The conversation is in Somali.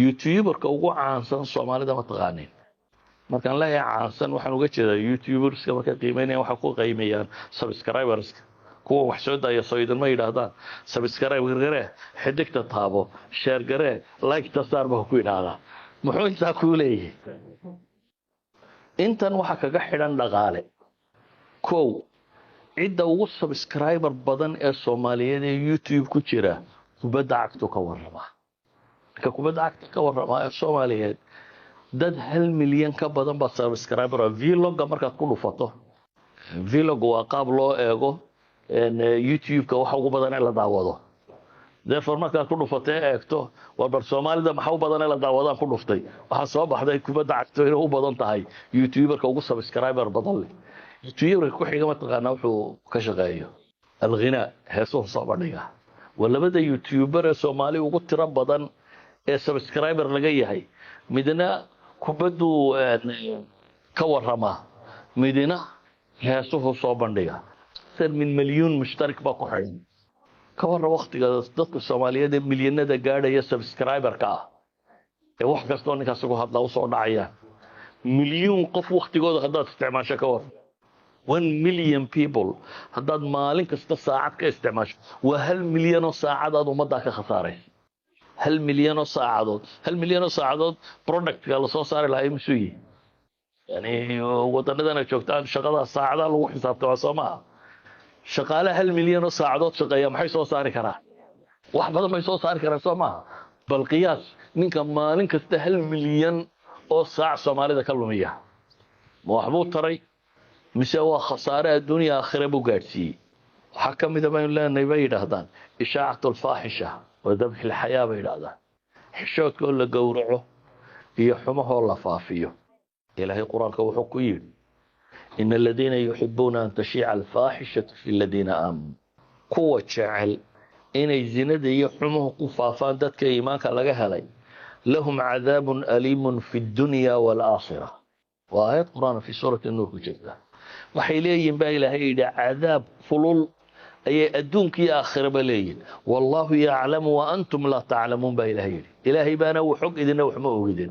youtuberka ugu caansan Soomaalida ma taqaanin markaan leeyahay caansan waxaan uga jeedaa youtuberska marka qiimeynayaan waxa ku qiimeeyaan subscribers kuwa wax soo daaya soo idin ma yiraahdaan subscribe garee xidigta taabo share garee like ta saar ba ku yiraahdaa muxuu intaa ku leeyahay intan waxa kaga xidhan dhaqaale kow cidda ugu subscriber badan ee Soomaaliyeed ee YouTube ku jira kubadda cagta ka warrama ka kubadda cagta ka warrama ee Soomaaliyeed dad 1 milyan ka badan ba subscriber vlog marka ku dhufato vlog waa qaab loo eego YouTube ka waxa ugu badan ee la daawado therefore marka ku dhufatay eegto war bar Soomaalida maxaa u badan ee la daawadaan ku dhuftay waxa soo baxday kubadda cagta inay u badan tahay YouTuber-ka ugu subscriber badan leh YouTuber ku xiga ma taqaana wuxuu ka shaqeeyo alghina heeso soo bandhiga walabada YouTuber ee Soomaali ugu tiro badan ee subscriber laga yahay midna kubaddu ka warrama midna heeso soo bandhiga من مليون مشترك باكو حين كورا وقتي dadka Soomaaliyeed ee milyanada gaadhaya subscriber ka wax kasto ninka soo hadla u soo dhacaya milyan qof waqtigooda hadaad isticmaasho ka war 1 million people hadaad maalin kasta saacad ka isticmaasho waa 1 milyan oo saacadood umada ka khasaaray 1 milyan oo saacadood 1 milyan oo saacadood product ka la soo saari lahayd masuuyi yani wadanadana joogtaan shaqada saacada lagu xisaabtamo Soomaa shaqaale 1 milyan oo saacadood shaqeeya maxay soo saari karaan wax badan ma soo saari karaan Soomaa bal qiyaas ninka maalin kasta 1 milyan oo saac Soomaalida ka lumiya ma waxbuu taray mise waa khasaare adduunyo aakhira buu gaarsiiyay waxa kamida baan leenahay bay yiraahdaan ishaa'atu al-faahisha wa dabh al-hayaa bay yiraahdaan xishoodka la gowraco iyo xumaha la faafiyo ilaahay quraanka wuxuu ku yiri إن الذين يحبون أن تشيع الفاحشة في الذين آمنوا قوة جعل إن الزنا يحرمه قفافان ذاتك إيمانك لغهلي لهم عذاب أليم في الدنيا والآخرة وآيات قرآن في سورة النور جدا وحيلي ينبغي إلهي عذاب فلول أي أدونك يا آخر بليين والله يعلم وأنتم لا تعلمون بإلهي إلهي بانا وحق إذن وحمه إذن